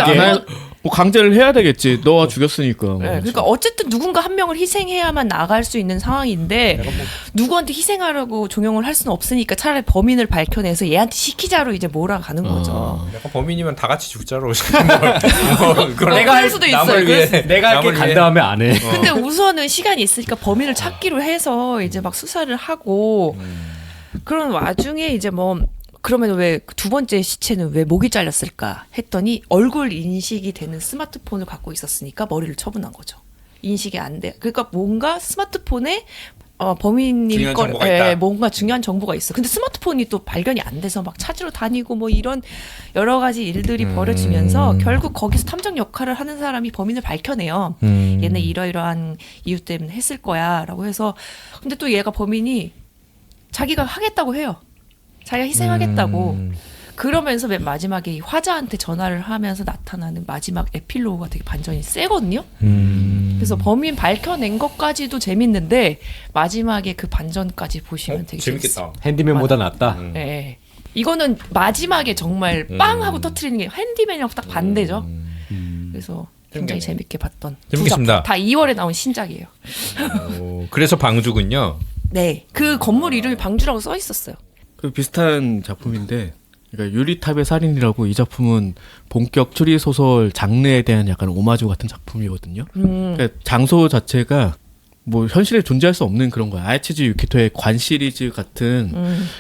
뭐 강제를 해야 되겠지. 너가 죽였으니까. 네, 그러니까 어쨌든 누군가 한 명을 희생해야만 나갈 수 있는 상황인데 누구한테 희생하려고 종용을 할 수는 없으니까 차라리 범인을 밝혀내서 얘한테 시키자로 이제 몰아가는 거죠. 약간 범인이면 다 같이 죽자로. 내가 할 수도 있어요. 내가 할게 간 다음에 안 해. 근데 우선은 시간이 있으니까 범인을 찾기로 해서 이제 막 수사를 하고 그런 와중에 이제 뭐 그러면 왜 두 번째 시체는 왜 목이 잘렸을까 했더니 얼굴 인식이 되는 스마트폰을 갖고 있었으니까 머리를 처분한 거죠. 인식이 안 돼. 그러니까 뭔가 스마트폰에 범인님 중요한 정보가 있다. 뭔가 중요한 정보가 있어. 근데 스마트폰이 또 발견이 안 돼서 막 찾으러 다니고 뭐 이런 여러 가지 일들이 벌어지면서 결국 거기서 탐정 역할을 하는 사람이 범인을 밝혀내요. 얘는 이러이러한 이유 때문에 했을 거야라고 해서 근데 또 얘가 범인이 자기가 하겠다고 해요. 자기가 희생하겠다고. 그러면서 맨 마지막에 이 화자한테 전화를 하면서 나타나는 마지막 에필로그가 되게 반전이 세거든요. 그래서 범인 밝혀낸 것까지도 재밌는데 마지막에 그 반전까지 보시면 되게 재밌겠다. 핸디맨보다 낫다. 네. 이거는 마지막에 정말 빵 하고 터트리는 게 핸디맨이랑 딱 반대죠. 그래서 굉장히 재밌게 봤던 재밌겠습니다. 다 2월에 나온 신작이에요. 그래서 방죽은요. 네, 그 건물 이름이 방주라고 써 있었어요. 그 비슷한 작품인데, 그러니까 유리탑의 살인이라고 이 작품은 본격 추리 소설 장르에 대한 약간 오마주 같은 작품이거든요. 그러니까 장소 자체가 뭐 현실에 존재할 수 없는 그런 거야. 아이치지 유키토의 관 시리즈 같은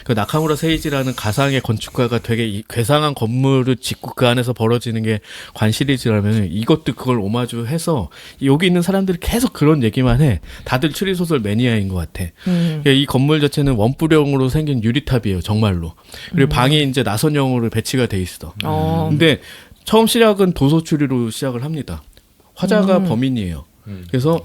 그 나카무라 세이지라는 가상의 건축가가 되게 괴상한 건물을 짓고 그 안에서 벌어지는 게 관 시리즈라면 이것도 그걸 오마주해서 여기 있는 사람들이 계속 그런 얘기만 해. 다들 추리소설 매니아인 것 같아. 그러니까 이 건물 자체는 원뿔형으로 생긴 유리탑이에요. 정말로. 그리고 방이 이제 나선형으로 배치가 돼 있어. 근데 처음 시작은 도서 추리로 시작을 합니다. 화자가 범인이에요. 그래서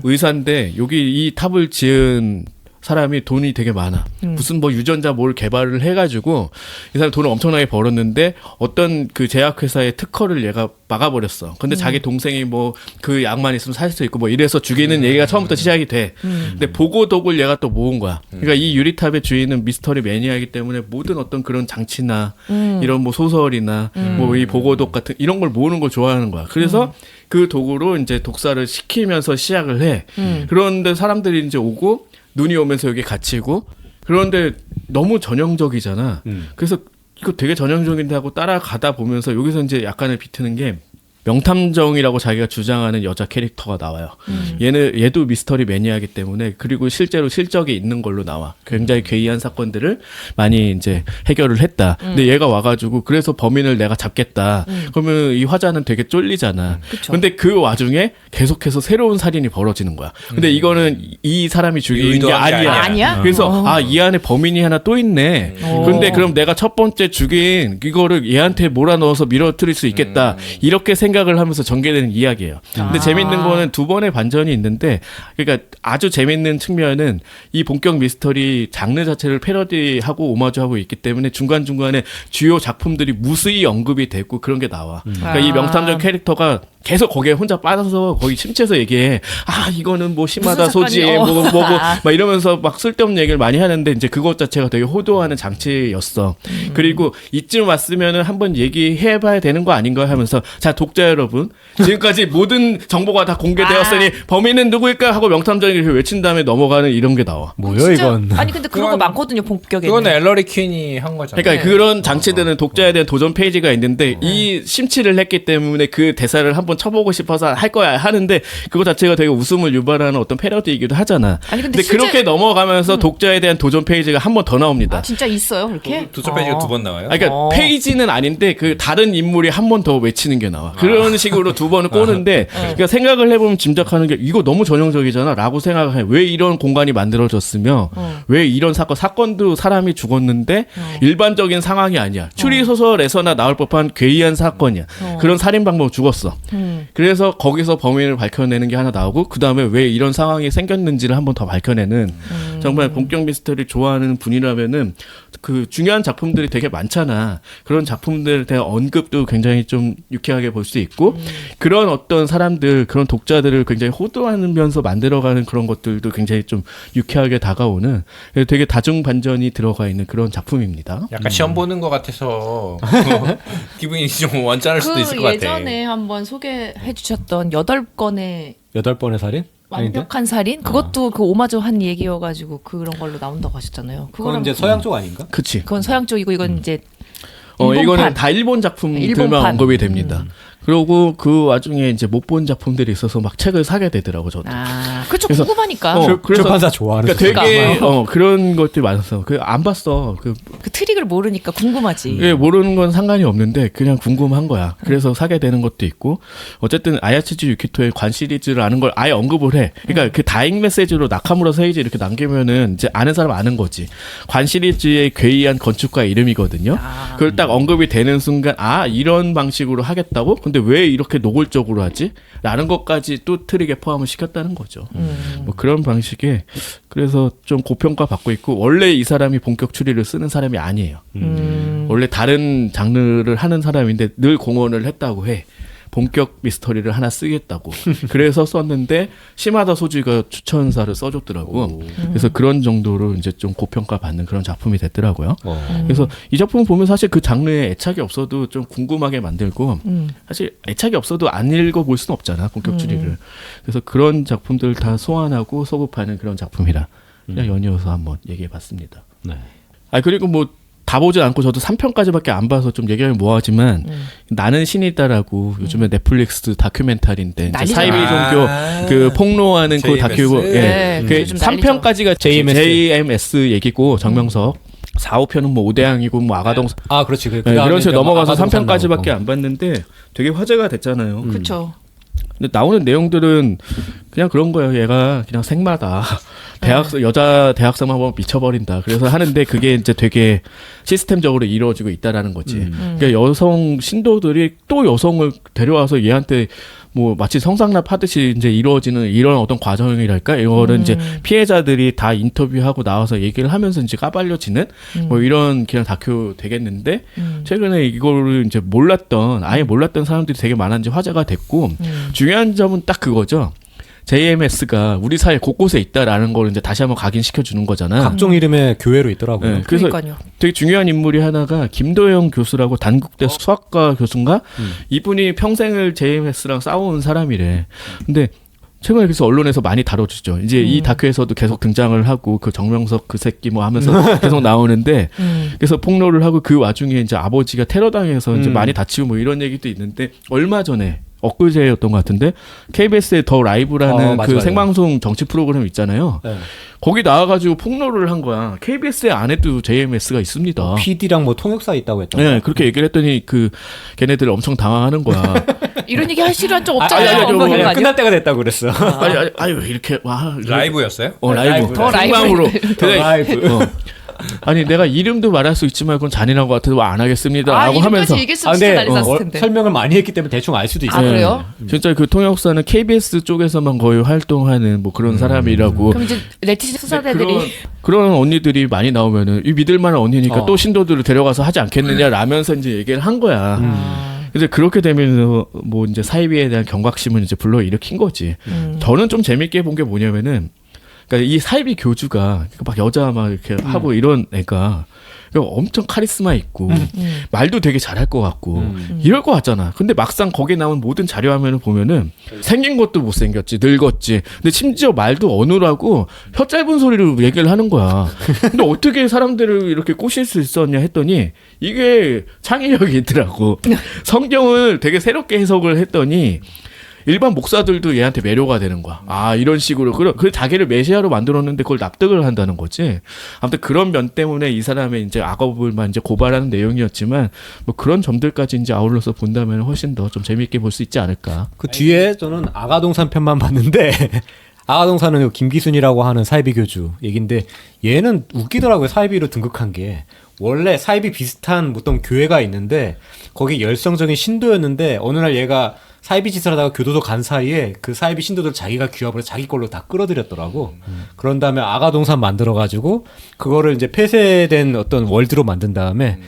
의사인데 여기 이 탑을 지은 사람이 돈이 되게 많아. 무슨 뭐 유전자 뭘 개발을 해가지고 이 사람 돈을 엄청나게 벌었는데 어떤 그 제약회사의 특허를 얘가 막아버렸어. 근데 자기 동생이 뭐 그 약만 있으면 살 수 있고 뭐 이래서 죽이는 얘기가 처음부터 시작이 돼. 근데 보고독을 얘가 또 모은 거야. 그러니까 이 유리탑의 주인은 미스터리 매니아이기 때문에 모든 어떤 그런 장치나 이런 뭐 소설이나 뭐 이 보고독 같은 이런 걸 모으는 걸 좋아하는 거야. 그래서 그 도구로 이제 독사를 시키면서 시작을 해. 그런데 사람들이 이제 오고 눈이 오면서 여기 갇히고 그런데 너무 전형적이잖아. 그래서 이거 되게 전형적인데 하고 따라가다 보면서 여기서 이제 약간을 비트는 게 명탐정이라고 자기가 주장하는 여자 캐릭터가 나와요. 얘도 미스터리 매니아이기 때문에 그리고 실제로 실적이 있는 걸로 나와. 굉장히 괴이한 사건들을 많이 이제 해결을 했다. 근데 얘가 와가지고 그래서 범인을 내가 잡겠다. 그러면 이 화자는 되게 쫄리잖아. 근데 그 와중에 계속해서 새로운 살인이 벌어지는 거야. 근데 이거는 이 사람이 죽인 게 아니야. 그래서 이 안에 범인이 하나 또 있네. 그런데 그럼 내가 첫 번째 죽인 이거를 얘한테 몰아넣어서 밀어뜨릴 수 있겠다. 이렇게 생각 생각을 하면서 전개되는 이야기예요. 근데 재밌는 거는 두 번의 반전이 있는데, 그러니까 아주 재밌는 측면은 이 본격 미스터리 장르 자체를 패러디하고 오마주하고 있기 때문에 중간중간에 주요 작품들이 무수히 언급이 되고 그런 게 나와. 그러니까 이 명탐정 캐릭터가 계속 거기에 혼자 빠져서 거기 침체에서 얘기해. 아, 이거는 뭐 심하다 무슨 소지에 사건이요? 뭐고 막 이러면서 막 쓸데없는 얘기를 많이 하는데 이제 그것 자체가 되게 호도하는 장치였어. 그리고 이쯤 왔으면은 한번 얘기해 봐야 되는 거 아닌가 하면서 자, 독자 여러분. 지금까지 모든 정보가 다 공개되었으니 범인은 누구일까 하고 명탐정이 이렇게 외친 다음에 넘어가는 이런 게 나와. 뭐야 진짜- 이건? 아니 근데 그런 거 그건- 많거든요 본격에. 그거는 엘러리 퀸이 한 거잖아요. 그러니까 그런 장치들은 독자에 대한 도전 페이지가 있는데 이 심취를 했기 때문에 그 대사를 한번 쳐보고 싶어서 할 거야 하는데 그거 자체가 되게 웃음을 유발하는 어떤 패러디이기도 하잖아. 아니, 근데 근데 실제- 그렇게 넘어가면서 독자에 대한 도전 페이지가 한 번 더 나옵니다. 아, 진짜 있어요 그렇게? 두쪽 페이지가 두 번 나와요. 아, 그러니까 페이지는 아닌데 그 다른 인물이 한 번 더 외치는 게 나와. 그런 식으로 두 번을 꼬는데 그러니까 생각을 해보면 짐작하는 게 이거 너무 전형적이잖아라고 생각해. 왜 이런 공간이 만들어졌으며 왜 이런 사건도 사람이 죽었는데 일반적인 상황이 아니야. 추리 소설에서나 나올 법한 괴이한 사건이야. 그런 살인 방법 죽었어. 그래서 거기서 범인을 밝혀내는 게 하나 나오고 그 다음에 왜 이런 상황이 생겼는지를 한 번 더 밝혀내는 정말 본격 미스터리를 좋아하는 분이라면은 그 중요한 작품들이 되게 많잖아. 그런 작품들에 대한 언급도 굉장히 좀 유쾌하게 볼 수 있고 그런 어떤 사람들 그런 독자들을 굉장히 호도하면서 만들어가는 그런 것들도 굉장히 좀 유쾌하게 다가오는 되게 다중반전이 들어가 있는 그런 작품입니다. 약간 시험 보는 것 같아서 기분이 좀 원짠할 수도 있을 것 그 같아. 예전에 한번 소개해 주셨던 8건의 8번의 살인? 아닌데? 완벽한 살인? 그것도 그 오마주 한 얘기여가지고 그런 걸로 나온다고 하셨잖아요. 그건 이제 서양 쪽 아닌가? 그치. 그건 서양 쪽이고 이건 이제 이거는 일본판. 다 일본 작품들만 일본판. 언급이 됩니다. 그리고 그 와중에 이제 못 본 작품들이 있어서 막 책을 사게 되더라고 저도. 그렇죠 그래서- 궁금하니까 그래서- 출판사 좋아하는 그러니까 되게 그러니까. 그런 것들이 많았어. 그 안 봤어. 그 그 트릭을 모르니까 궁금하지. 예, 모르는 건 상관이 없는데 그냥 궁금한 거야. 그래서 사게 되는 것도 있고 어쨌든 아야치지 유키토의 관 시리즈라는 걸 아예 언급을 해. 그러니까 그 다잉 메시지로 나카무라 세이지 이렇게 남기면은 이제 아는 사람 아는 거지. 관 시리즈의 괴이한 건축가 이름이거든요. 그걸 딱 언급이 되는 순간 아 이런 방식으로 하겠다고? 근데 왜 이렇게 노골적으로 하지? 라는 것까지 또 트릭에 포함을 시켰다는 거죠. 뭐 그런 방식의 그래서 좀 고평가 받고 있고 원래 이 사람이 본격 추리를 쓰는 사람이 아니에요. 원래 다른 장르를 하는 사람인데 늘 공헌을 했다고 해. 본격 미스터리를 하나 쓰겠다고. 그래서 썼는데 시마다 소지가 추천사를 써줬더라고. 그래서 그런 정도로 이제 좀 고평가 받는 그런 작품이 됐더라고요. 그래서 이 작품 보면 사실 그 장르에 애착이 없어도 좀 궁금하게 만들고 사실 애착이 없어도 안 읽어볼 수는 없잖아 본격 추리를. 그래서 그런 작품들 다 소환하고 소급하는 그런 작품이라 그냥 연이어서 한번 얘기해봤습니다. 네. 아 그리고 뭐 다 보지 않고 저도 3편까지밖에 안 봐서 좀 얘기하면 뭐하지만 나는 신이다라고 요즘에 넷플릭스 다큐멘터리인데 이제 난리잖아. 사이비 종교 그 폭로하는 그 JMS. 다큐고 네, 그 요즘 난리죠. 3편까지가 JMS 얘기고 정명석 4, 5편은 뭐 오대양이고 뭐 아가동 아 그렇지. 그 네, 그런 식으로 넘어가서 아가동산 3편까지밖에 나오고. 안 봤는데 되게 화제가 됐잖아요. 그렇죠. 근데 나오는 내용들은 그냥 그런 거예요. 얘가 그냥 생마다 여자 대학생만 보면 미쳐버린다. 그래서 하는데 그게 이제 되게 시스템적으로 이루어지고 있다라는 거지. 그러니까 여성 신도들이 또 여성을 데려와서 얘한테 뭐 마치 성상납 하듯이 이제 이루어지는 이런 어떤 과정이랄까 이거를 이제 피해자들이 다 인터뷰하고 나와서 얘기를 하면서 이제 까발려지는 뭐 이런 그냥 다큐 되겠는데 최근에 이거를 이제 아예 몰랐던 사람들이 되게 많았는지 화제가 됐고 중요한 점은 딱 그거죠. JMS가 우리 사회 곳곳에 있다라는 걸 이제 다시 한번 각인시켜 주는 거잖아. 각종 이름의 교회로 있더라고요. 네, 그래서 그러니까요. 되게 중요한 인물이 하나가 김도영 교수라고 단국대 수학과 교수인가? 이분이 평생을 JMS랑 싸워온 사람이래. 근데 최근에 그래서 언론에서 많이 다뤄주죠. 이제 이 다큐에서도 계속 등장을 하고 그 정명석 그 새끼 뭐 하면서 계속 나오는데 그래서 폭로를 하고 그 와중에 이제 아버지가 테러당해서 이제 많이 다치고 뭐 이런 얘기도 있는데 얼마 전에 엊그제였던 것 같은데 KBS의 더 라이브라는 맞아, 그 맞아. 생방송 정치 프로그램 있잖아요. 네. 거기 나와가지고 폭로를 한 거야. KBS 안에도 JMS가 있습니다. PD랑 뭐 통역사 있다고 했던. 네, 그렇게 얘기를 했더니 그 걔네들 엄청 당황하는 거야. 이런 얘기 할 시간 좀 아니, 없잖아요. 아니, 뭐 그런 거 아니야? 끝날 때가 됐다고 그랬어. 아니 왜 이렇게 와 라이브였어요? 라이브 더 라이브. 생방으로 더 라이브. 아니 내가 이름도 말할 수 있지만 그건 잔인한 것 같아서 안 하겠습니다. 아, 라고 이름까지 하면서 얘기했으면 진짜 난리 났을 텐데. 설명을 많이 했기 때문에 대충 알 수도 있어요. 아, 그래요? 진짜 그 통역사는 KBS 쪽에서만 거의 활동하는 뭐 그런 사람이라고. 그럼 이제 네티즌 수사대들이 그런 언니들이 많이 나오면은 이 믿을만한 언니니까 또 신도들을 데려가서 하지 않겠느냐라면서 이제 얘기를 한 거야. 이제 그렇게 되면서 뭐 이제 사이비에 대한 경각심을 이제 불러 일으킨 거지. 저는 좀 재밌게 본 게 뭐냐면은, 그러니까 이 사이비 교주가 막 여자 막 이렇게 하고 이런 애가 엄청 카리스마 있고 말도 되게 잘할 것 같고 이럴 것 같잖아. 근데 막상 거기에 나온 모든 자료 화면을 보면은 생긴 것도 못생겼지, 늙었지. 근데 심지어 말도 어눌하고 혀 짧은 소리로 얘기를 하는 거야. 근데 어떻게 사람들을 이렇게 꼬실 수 있었냐 했더니 이게 창의력이 있더라고. 성경을 되게 새롭게 해석을 했더니 일반 목사들도 얘한테 매료가 되는 거야. 아, 이런 식으로. 그 자기를 메시아로 만들었는데 그걸 납득을 한다는 거지. 아무튼 그런 면 때문에 이 사람의 이제 악업을만 이제 고발하는 내용이었지만 뭐 그런 점들까지 이제 아울러서 본다면 훨씬 더 좀 재미있게 볼 수 있지 않을까. 그 뒤에 저는 아가동산 편만 봤는데 아가동산은 김기순이라고 하는 사이비 교주 얘긴데 얘는 웃기더라고요. 사이비로 등극한 게. 원래 사이비 비슷한 어떤 교회가 있는데 거기 열성적인 신도였는데 어느 날 얘가 사이비 짓을 하다가 교도소 간 사이에 그 사이비 신도들 자기가 규합을 해서 자기 걸로 다 끌어들였더라고. 그런 다음에 아가동산 만들어가지고 그거를 이제 폐쇄된 어떤 월드로 만든 다음에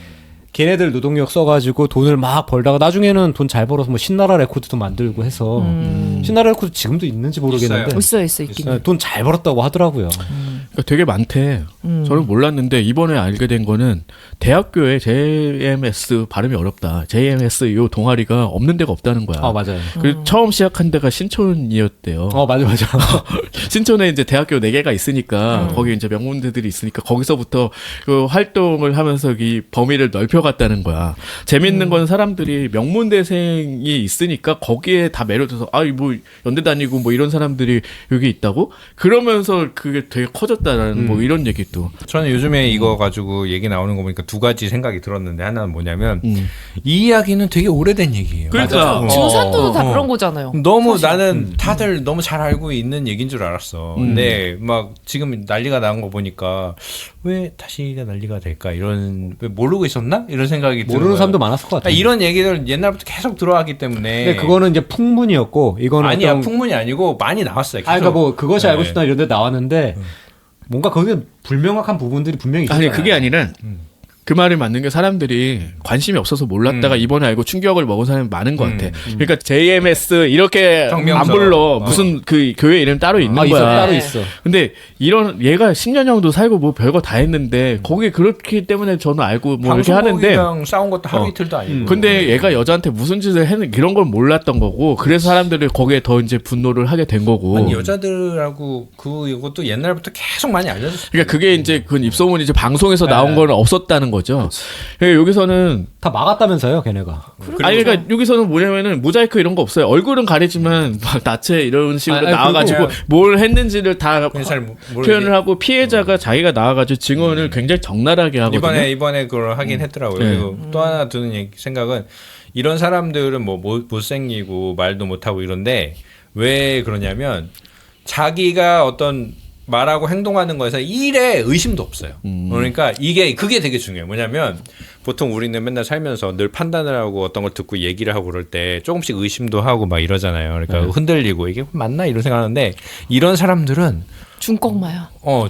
걔네들 노동력 써가지고 돈을 막 벌다가 나중에는 돈 잘 벌어서 뭐 신나라 레코드도 만들고 해서 신나라 레코드 지금도 있는지 모르겠는데 있어 있긴. 돈 잘 벌었다고 하더라고요. 그러니까 되게 많대. 저는 몰랐는데 이번에 알게 된 거는 대학교에 JMS 발음이 어렵다. JMS 요 동아리가 없는 데가 없다는 거야. 아 맞아요. 그 처음 시작한 데가 신촌이었대요. 맞아. 신촌에 이제 대학교 4개가 있으니까 거기 이제 명문대들이 있으니까 거기서부터 그 활동을 하면서 이 범위를 넓혀갔다는 거야. 재밌는 건 사람들이 명문대생이 있으니까 거기에 다 매료돼서 뭐 연대 다니고 뭐 이런 사람들이 여기 있다고? 그러면서 그게 되게 커졌다라는 뭐 이런 얘기도. 저는 요즘에 이거 가지고 얘기 나오는 거 보니까 두 가지 생각이 들었는데 하나는 뭐냐면 이 이야기는 되게 오래된 얘기예요. 그러니까. 증산도도 다 그런 거잖아요. 너무 나는 다들 너무 잘 알고 있는 얘기인 줄 알았어. 근데 막 지금 난리가 난 거 보니까 왜 다시가 난리가 될까? 왜 모르고 있었나? 이런 생각이 드는 모르는 거야. 사람도 많았을 것 같아요. 이런 얘기들 옛날부터 계속 들어왔기 때문에. 근데 그거는 이제 풍문이었고 이거는 아니야 어떤... 풍문이 아니고 많이 나왔어요. 계속. 그러니까 뭐 그것이 알고 네. 싶다 이런 데 나왔는데 뭔가 거기에 불명확한 부분들이 분명히 있어요. 아니 그게 아니라 그 말이 맞는 게 사람들이 관심이 없어서 몰랐다가 이번에 알고 충격을 먹은 사람이 많은 것 같아. 그러니까 JMS 이렇게 정명서. 안 불러. 무슨 그 교회 이름 따로 있는 있어, 거야. 따로 있어. 근데 이런 얘가 10년 정도 살고 뭐 별거 다 했는데 거기 그렇기 때문에 저는 알고 뭐 이렇게 하는데 방송국이랑 싸운 것도 하루 이틀도 아니고. 근데 얘가 여자한테 무슨 짓을 했는 이런 걸 몰랐던 거고 그래서 사람들이 거기에 더 이제 분노를 하게 된 거고. 아니 여자들하고 이것도 옛날부터 계속 많이 알려졌어요. 그러니까 그게 이제 그 입소문이 이제 방송에서 나온 건 없었다는 거죠. 그러니까 여기서는 다 막았다면서요, 걔네가. 아니 그러니까 여기서는 뭐냐면은 모자이크 이런 거 없어요. 얼굴은 가리지만 막 나체 이런 식으로 나와가지고 뭘 했는지를 다 표현을 하고 피해자가 자기가 나와가지고 증언을 굉장히 적나라하게 하거든요. 이번에 그걸 하긴 했더라고요. 네. 그리고 또 하나 드는 생각은 이런 사람들은 뭐 못생기고 말도 못하고 이런데 왜 그러냐면 자기가 어떤 말하고 행동하는 거에서 일에 의심도 없어요. 그러니까 그게 되게 중요해요. 뭐냐면 보통 우리는 맨날 살면서 늘 판단을 하고 어떤 걸 듣고 얘기를 하고 그럴 때 조금씩 의심도 하고 막 이러잖아요. 그러니까 흔들리고 이게 맞나 이런 생각하는데 이런 사람들은 중꺾마야. 그건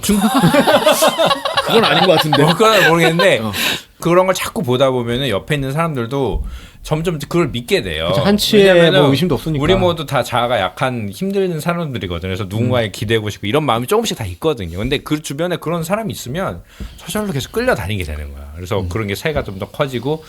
아닌 것 같은데. 그건 모르겠는데 그런 걸 자꾸 보다 보면은 옆에 있는 사람들도 점점 그걸 믿게 돼요. 그렇죠. 한치의 왜냐면은 뭐 의심도 없으니까. 우리 모두 다 자아가 약한 힘든 사람들이거든요. 그래서 누군가에 기대고 싶고 이런 마음이 조금씩 다 있거든요. 근데 그 주변에 그런 사람이 있으면 저절로 계속 끌려다니게 되는 거야. 그래서 그런 게 사이가 좀 더 커지고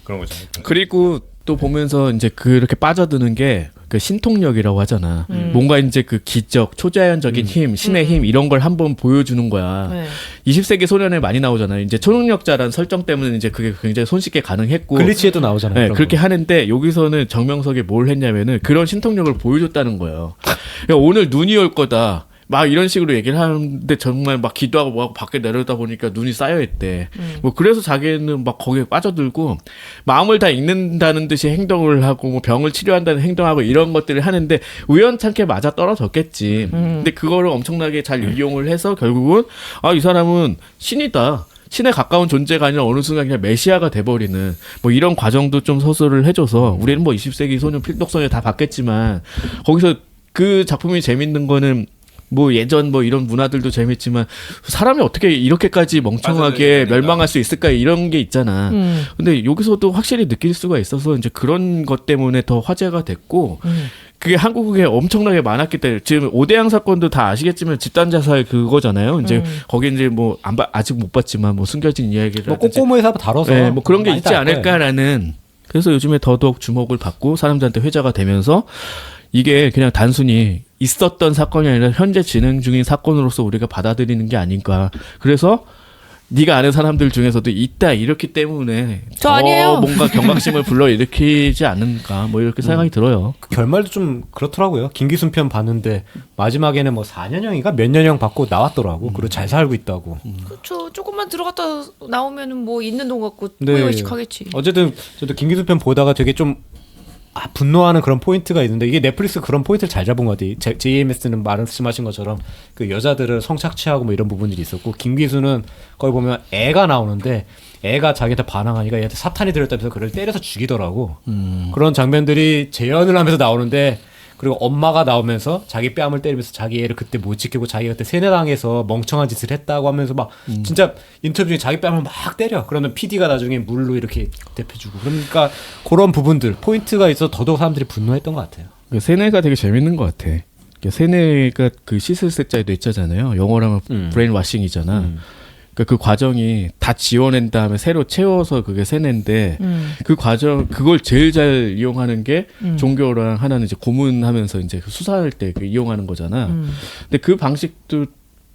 그런 거죠. 그리고 또 보면서 이제 그렇게 빠져드는 게 그 신통력이라고 하잖아. 뭔가 이제 그 기적, 초자연적인 힘, 신의 힘 이런 걸 한번 보여주는 거야. 네. 20세기 소년에 많이 나오잖아요. 이제 초능력자라는 설정 때문에 이제 그게 굉장히 손쉽게 가능했고. 글리치에도 나오잖아요. 네, 그런 그렇게 거. 하는데 여기서는 정명석이 뭘 했냐면은 그런 신통력을 보여줬다는 거예요. 그러니까 오늘 눈이 올 거다. 막 이런 식으로 얘기를 하는데 정말 막 기도하고 뭐하고 밖에 내려다 보니까 눈이 쌓여있대. 뭐 그래서 자기는 막 거기에 빠져들고 마음을 다 읽는다는 듯이 행동을 하고 뭐 병을 치료한다는 행동하고 이런 것들을 하는데 우연찮게 맞아 떨어졌겠지. 근데 그거를 엄청나게 잘 이용을 해서 결국은 이 사람은 신이다. 신에 가까운 존재가 아니라 어느 순간 그냥 메시아가 돼버리는 뭐 이런 과정도 좀 서술을 해줘서 우리는 뭐 20세기 소년 필독소녀 다 봤겠지만 거기서 그 작품이 재밌는 거는 뭐 예전 뭐 이런 문화들도 재밌지만 사람이 어떻게 이렇게까지 멍청하게 멸망할 수 있을까 이런 게 있잖아. 근데 여기서도 확실히 느낄 수가 있어서 이제 그런 것 때문에 더 화제가 됐고 그게 한국에 엄청나게 많았기 때문에 지금 오대양 사건도 다 아시겠지만 집단 자살 그거잖아요. 이제 거기 이제 뭐 아직 못 봤지만 뭐 숨겨진 이야기를 뭐 꼬꼬모에서 다뤄서 네, 뭐 그런 게 많이 있지 알 거예요. 않을까라는 그래서 요즘에 더더욱 주목을 받고 사람들한테 회자가 되면서 이게 그냥 단순히 있었던 사건이 아니라 현재 진행 중인 사건으로서 우리가 받아들이는 게 아닌가. 그래서 네가 아는 사람들 중에서도 있다 이렇기 때문에 저 더 아니에요. 뭔가 경각심을 불러일으키지 않는가 뭐 이렇게 생각이 들어요. 그 결말도 좀 그렇더라고요. 김기순 편 봤는데 마지막에는 뭐 4년형인가 몇 년형 받고 나왔더라고. 그리고 잘 살고 있다고. 그렇죠. 조금만 들어갔다 나오면은 뭐 있는 돈 갖고 네. 후회의식하겠지. 어쨌든 저도 김기순 편 보다가 되게 좀 분노하는 그런 포인트가 있는데 이게 넷플릭스 그런 포인트를 잘 잡은 것 같아요. JMS는 말씀하신 것처럼 그 여자들을 성착취하고 뭐 이런 부분들이 있었고 김기수는 거기 보면 애가 나오는데 애가 자기한테 반항하니까 얘한테 사탄이 들었다면서 그를 때려서 죽이더라고. 그런 장면들이 재현을 하면서 나오는데 그리고 엄마가 나오면서 자기 뺨을 때리면서 자기 애를 그때 못 지키고 자기가 그때 세뇌당해서 멍청한 짓을 했다고 하면서 막 진짜 인터뷰 중에 자기 뺨을 막 때려. 그러면 PD가 나중에 물로 이렇게 대표주고. 그러니까 그런 부분들 포인트가 있어서 더더욱 사람들이 분노했던 것 같아요. 그 세뇌가 되게 재밌는 것 같아. 세뇌가 그 씻을 세자에도 있잖아요. 영어로 하면 브레인워싱이잖아. 그러니까 그 과정이 다 지워낸 다음에 새로 채워서 그게 세뇌인데 그 과정 그걸 제일 잘 이용하는 게 종교랑 하나는 이제 고문하면서 이제 수사할 때 그 이용하는 거잖아. 근데 그 방식도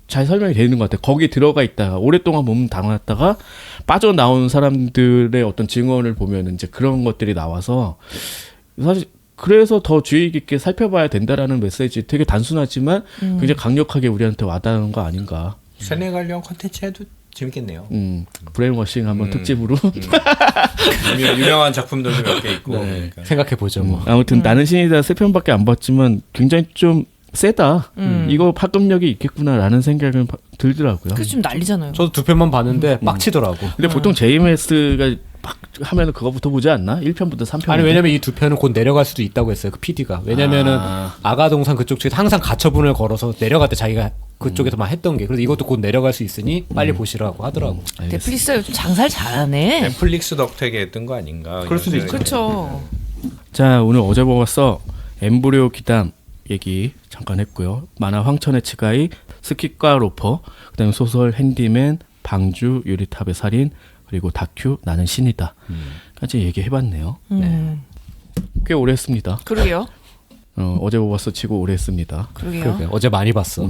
잘 설명이 되는 것 같아. 거기 들어가 있다가 오랫동안 몸 담았다가 빠져나온 사람들의 어떤 증언을 보면 이제 그런 것들이 나와서 사실 그래서 더 주의 깊게 살펴봐야 된다라는 메시지 되게 단순하지만 굉장히 강력하게 우리한테 와닿는 거 아닌가. 세뇌 관련 콘텐츠 해도 재밌겠네요. 브레인워싱 한번 특집으로. 유명한 작품들도 몇 개 있고. 네. 그러니까. 생각해보죠. 뭐. 아무튼 나는 신이다 3편밖에 안 봤지만 굉장히 좀 세다. 이거 파급력이 있겠구나라는 생각은 들더라고요. 그래서 좀 난리잖아요. 저도 2편만 봤는데 빡치더라고. 근데 보통 JMS가 막 하면은 그거부터 보지 않나? 1편부터 3편. 아니 왜냐면 이 2편은 곧 내려갈 수도 있다고 했어요. 그 PD가. 왜냐면은 아가동산 그쪽 쪽에서 항상 가처분을 걸어서 내려갈 때 자기가 그쪽에서 막 했던 게 그래서 이것도 곧 내려갈 수 있으니 빨리 보시라고 하더라고. 넷플릭스가 요즘 장사를 잘하네. 넷플릭스 덕택에 했던 거 아닌가. 그럴 수도 있죠. 그렇죠. 자, 오늘 어제 먹었어 엠브리오 기담 얘기 잠깐 했고요. 만화 황천의 치가이, 스키과 로퍼, 그다음에 소설 핸디맨, 방주, 유리탑의 살인, 그리고 다큐 나는 신이다. 까지 얘기해봤네요. 네. 꽤 오래 했습니다. 그러게요. 어제 먹었어 치고 오래 했습니다. 그러게요. 그러게. 어제 많이 봤어.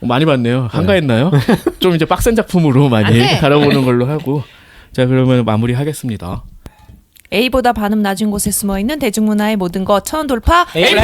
많이 봤네요. 한가했나요? 좀 이제 빡센 작품으로 안 많이 돼. 다뤄보는 걸로 하고. 자, 그러면 마무리하겠습니다. A보다 반음 낮은 곳에 숨어있는 대중문화의 모든 것 천원 돌파 에이플!